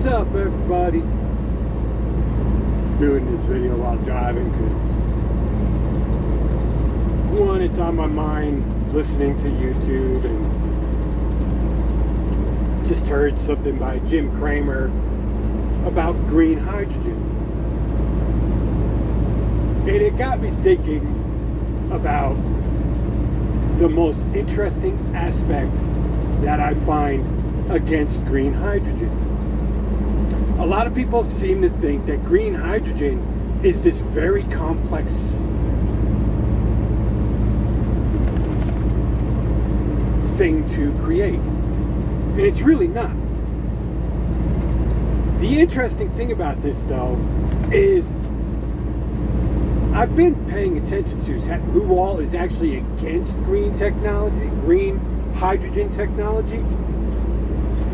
What's up, everybody? Doing this video while driving because one, it's on my mind listening to YouTube, and just heard something by Jim Cramer about green hydrogen, and it got me thinking about the most interesting aspect that I find against green hydrogen. A lot of people seem to think that green hydrogen is this very complex thing to create. And it's really not. The interesting thing about this, though, is I've been paying attention to who all is actually against green technology, green hydrogen technology.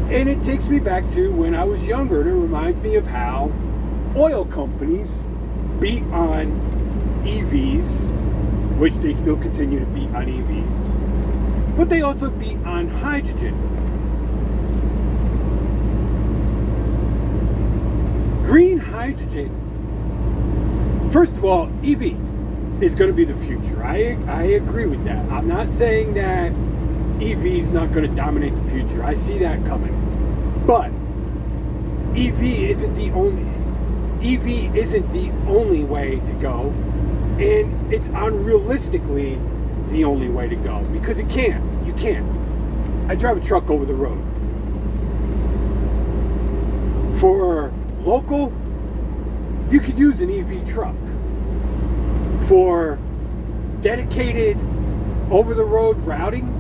And it takes me back to when I was younger, and it reminds me of how oil companies beat on EVs, which they still continue to beat on EVs, but they also beat on hydrogen. Green hydrogen, first of all, EV is going to be the future. I agree with that. I'm not saying that EV is not going to dominate the future. I see that coming. But EV isn't the only way to go, and it's unrealistically the only way to go, because you can't. I drive a truck over the road. For local, you could use an EV truck. For dedicated over-the-road routing,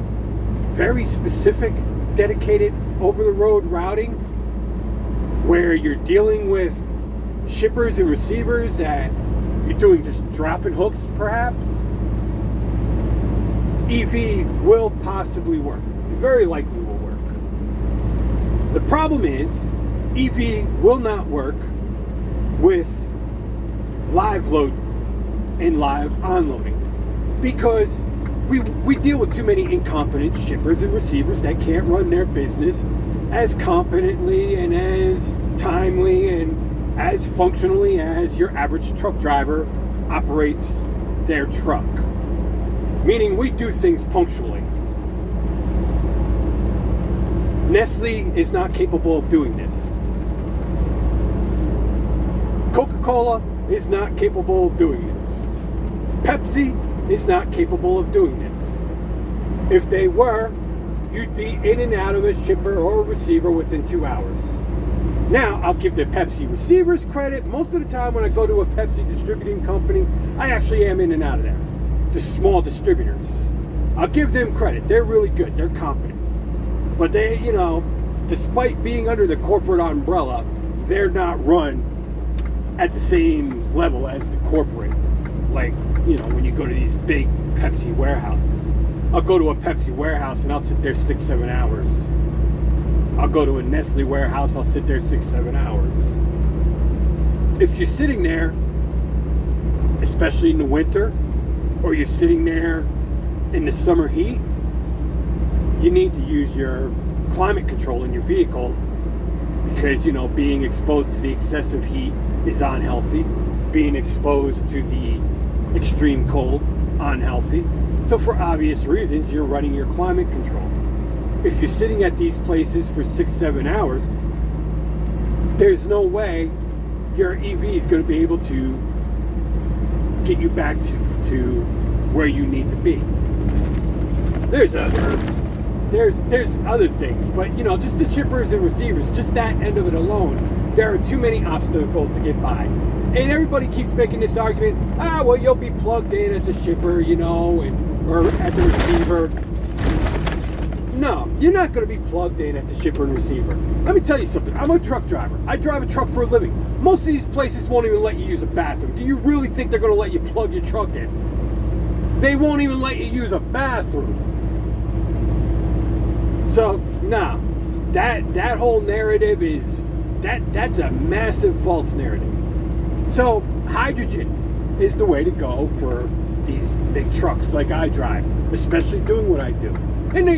very specific dedicated over-the-road routing, where you're dealing with shippers and receivers that you're doing just dropping hooks, perhaps, EV will possibly work. It very likely will work. The problem is, EV will not work with live load and live unloading, because we deal with too many incompetent shippers and receivers that can't run their business as competently and as timely and as functionally as your average truck driver operates their truck. Meaning we do things punctually. Nestle is not capable of doing this. Coca-Cola is not capable of doing this. Pepsi is not capable of doing this. If they were, you'd be in and out of a shipper or a receiver within 2 hours. Now, I'll give the Pepsi receivers credit. Most of the time when I go to a Pepsi distributing company, I actually am in and out of there. The small distributors. I'll give them credit. They're really good. They're competent. But they, despite being under the corporate umbrella, they're not run at the same level as the corporate. Like, when you go to these big Pepsi warehouses. I'll go to a Pepsi warehouse and I'll sit there 6-7 hours. I'll go to a Nestle warehouse, I'll sit there 6-7 hours. If you're sitting there, especially in the winter, or you're sitting there in the summer heat, you need to use your climate control in your vehicle, because, being exposed to the excessive heat is unhealthy. Being exposed to the extreme cold, unhealthy. So for obvious reasons, you're running your climate control. If you're sitting at these places for 6-7 hours, there's no way your EV is going to be able to get you back to where you need to be. There's other things, but just the shippers and receivers, just that end of it alone, there are too many obstacles to get by. And everybody keeps making this argument, well, you'll be plugged in as a shipper, or at the receiver. No, you're not going to be plugged in at the shipper and receiver. Let me tell you something. I'm a truck driver. I drive a truck for a living. Most of these places won't even let you use a bathroom. Do you really think they're going to let you plug your truck in? They won't even let you use a bathroom. So, no, that whole narrative is, that's a massive false narrative. So, hydrogen is the way to go for these big trucks like I drive, especially doing what I do. And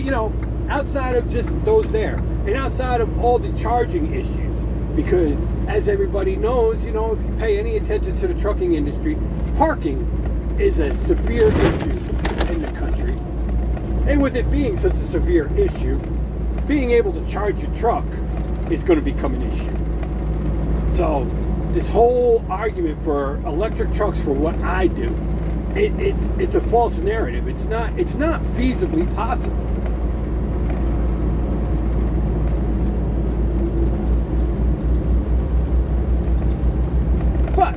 outside of just those there, and outside of all the charging issues, Because as everybody knows, if you pay any attention to the trucking industry, parking is a severe issue in the country. And with it being such a severe issue, being able to charge your truck is going to become an issue. So this whole argument for electric trucks for what I do, it's a false narrative. It's not feasibly possible. But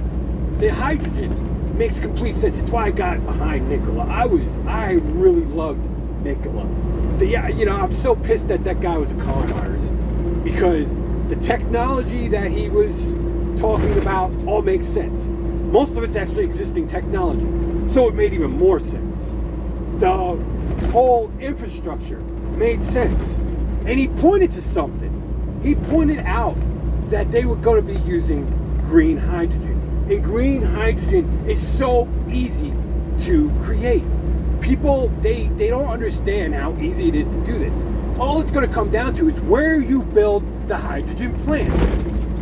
the hydrogen makes complete sense. It's why I got behind Nikola. I really loved Nikola. I'm so pissed that guy was a con artist, because the technology that he was talking about all makes sense. Most of it's actually existing technology, so it made even more sense. The whole infrastructure made sense, and he pointed to something. He pointed out that they were going to be using green hydrogen, and green hydrogen is so easy to create. People, they don't understand how easy it is to do this. All it's going to come down to is where you build the hydrogen plant.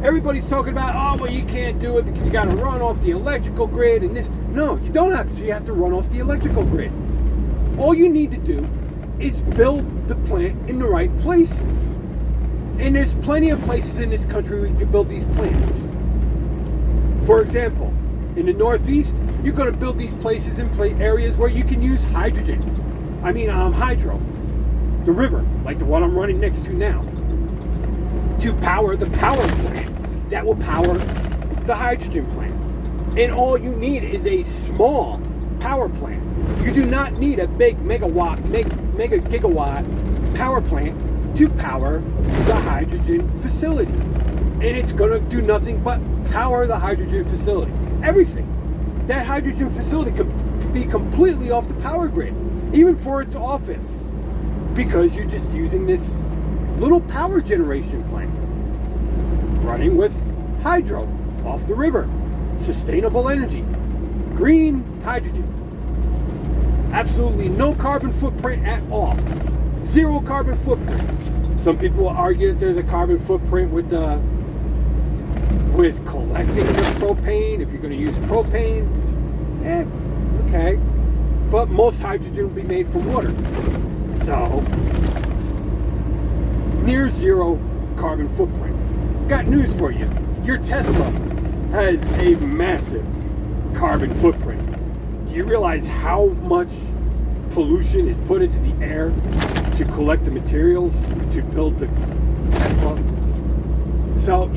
Everybody's talking about, you can't do it because you got to run off the electrical grid and this. No, you don't have to. You have to run off the electrical grid. All you need to do is build the plant in the right places. And there's plenty of places in this country where you can build these plants. For example, in the Northeast, you're going to build these places in areas where you can use hydrogen. Hydro. The river, like the one I'm running next to now, to power the power plant that will power the hydrogen plant. And all you need is a small power plant. You do not need a big mega gigawatt power plant to power the hydrogen facility. And it's going to do nothing but power the hydrogen facility. Everything. That hydrogen facility could be completely off the power grid, even for its office, because you're just using this little power generation plant running with hydro off the river. Sustainable energy. Green hydrogen. Absolutely no carbon footprint at all. Zero carbon footprint. Some people will argue that there's a carbon footprint with collecting the propane, if you're going to use propane. Okay. But most hydrogen will be made from water. So, near zero carbon footprint. Got news for you. Your Tesla has a massive carbon footprint. Do you realize how much pollution is put into the air to collect the materials to build the Tesla? So,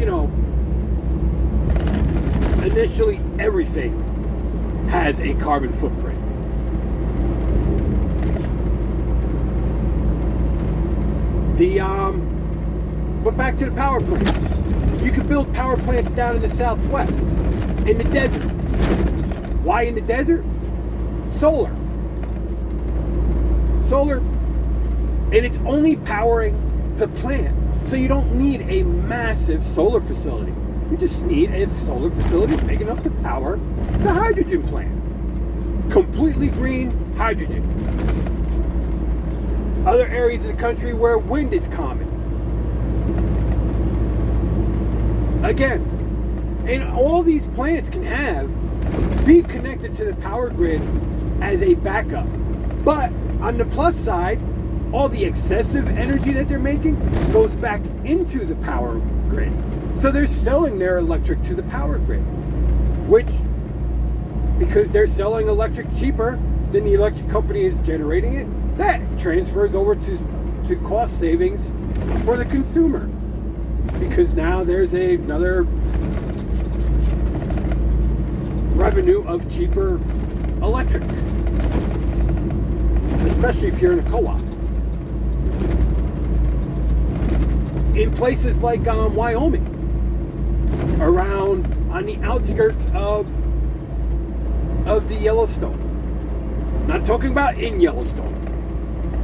initially everything has a carbon footprint. But back to the power plants. You can build power plants down in the Southwest, in the desert. Why in the desert? Solar. And it's only powering the plant. So you don't need a massive solar facility. You just need a solar facility big enough to power the hydrogen plant. Completely green hydrogen. Other areas of the country where wind is common. Again, and all these plants can be connected to the power grid as a backup. But on the plus side, all the excessive energy that they're making goes back into the power grid. So they're selling their electric to the power grid, which, because they're selling electric cheaper than the electric company is generating it, that transfers over to cost savings for the consumer. Because now there's another revenue of cheaper electric, especially if you're in a co-op. In places like Wyoming, around on the outskirts of the Yellowstone. Not talking about in Yellowstone.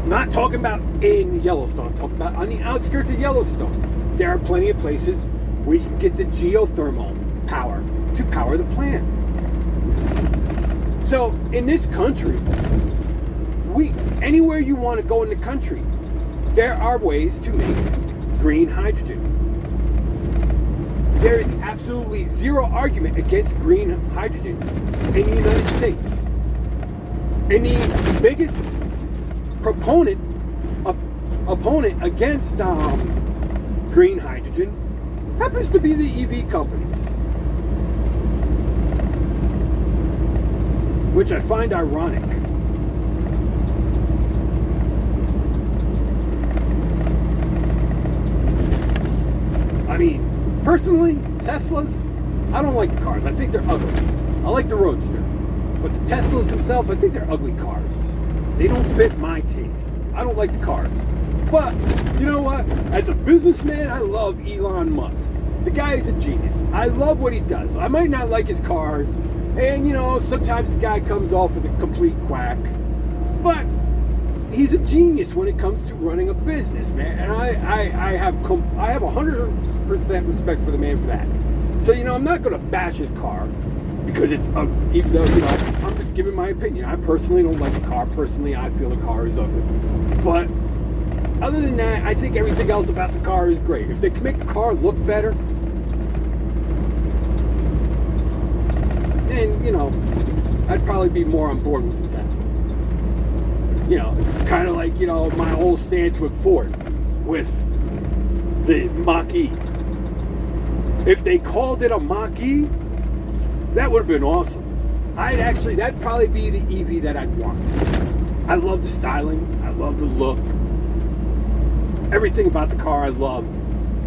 Not talking about in Yellowstone. I'm talking about on the outskirts of Yellowstone. There are plenty of places where you can get the geothermal power to power the plant. So in this country, anywhere you want to go in the country, there are ways to make green hydrogen. there is absolutely zero argument against green hydrogen in the United States. And the biggest opponent against green hydrogen happens to be the EV companies, which I find ironic. I mean, personally, Teslas, I don't like the cars. I think they're ugly. I like the Roadster. But the Teslas themselves, I think they're ugly cars. They don't fit my taste. I don't like the cars. But, you know what? As a businessman, I love Elon Musk. The guy is a genius. I love what he does. I might not like his cars. And, you know, sometimes the guy comes off as a complete quack. But he's a genius when it comes to running a business, man. And I have 100% respect for the man for that. So, you know, I'm not going to bash his car because it's ugly. Even though, you know, I'm just giving my opinion. I personally don't like the car. Personally, I feel the car is ugly. But other than that, I think everything else about the car is great. If they can make the car look better, then, you know, I'd probably be more on board with the Tesla. You know, it's kind of like, you know, my whole stance with Ford, with the Mach-E. If they called it a Mach-E, that would have been awesome. That'd probably be the EV that I'd want. I love the styling. I love the look. Everything about the car I love,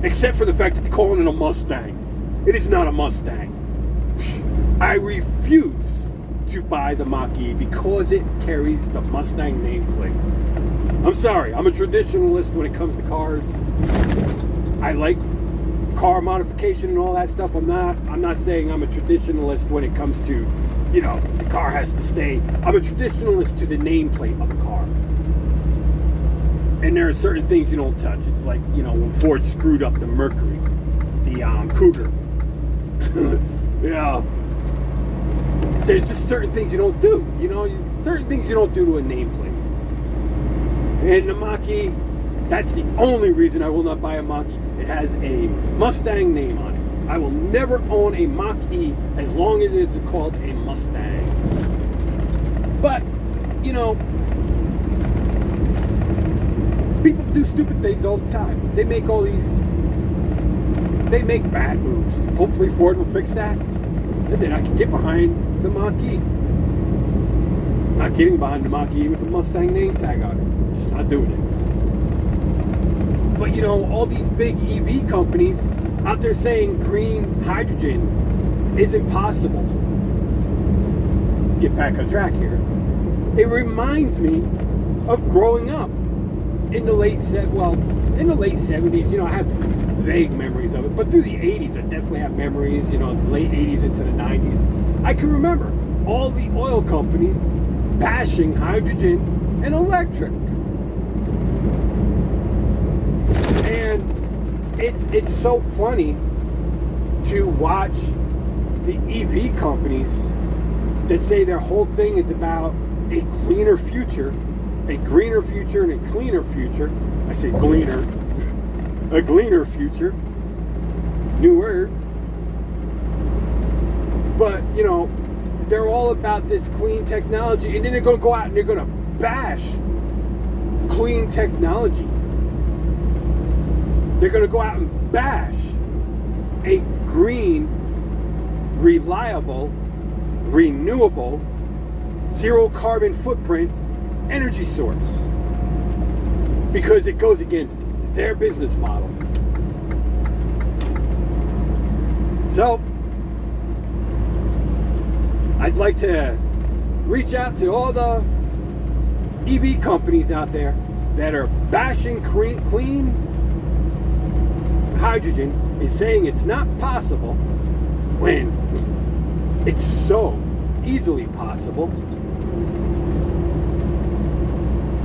except for the fact that they're calling it a Mustang. It is not a Mustang. I refuse to buy the Mach-E because it carries the Mustang nameplate. I'm sorry, I'm a traditionalist when it comes to cars. I like car modification and all that stuff. I'm not saying I'm a traditionalist when it comes to, you know, the car has to stay. I'm a traditionalist to the nameplate of a car. And there are certain things you don't touch. It's like, you know, when Ford screwed up the Mercury, the Cougar. Yeah. There's just certain things you don't do. You know, certain things you don't do to a nameplate. And the Mach-E, that's the only reason I will not buy a Mach-E. It has a Mustang name on it. I will never own a Mach-E as long as it's called a Mustang. But, you know, people do stupid things all the time. They make bad moves. Hopefully Ford will fix that. And then I can get behind the Mach-E. Not getting behind the Mach-E with a Mustang name tag on it. Just not doing it. But, you know, all these big EV companies out there saying green hydrogen is impossible. Get back on track here. It reminds me of growing up in the late 70s. You know, I have vague memories of it, but through the 80s I definitely have memories, you know, the late 80s into the 90s. I can remember all the oil companies bashing hydrogen and electric. And it's so funny to watch the EV companies that say their whole thing is about a cleaner future, a greener future, and a cleaner future. I say gleaner. A gleaner future. New word. But, you know, they're all about this clean technology, and then they're going to go out and they're going to bash clean technology. They're going to go out and bash a green, reliable, renewable, zero carbon footprint energy source because it goes against their business model. So, I'd like to reach out to all the EV companies out there that are bashing clean hydrogen and saying it's not possible when it's so easily possible.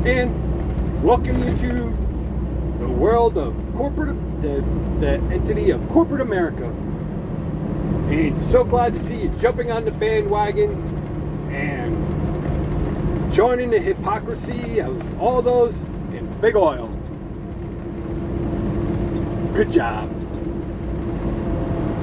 And welcome you to the world of the entity of corporate America. And so glad to see you jumping on the bandwagon and joining the hypocrisy of all those in big oil. Good job.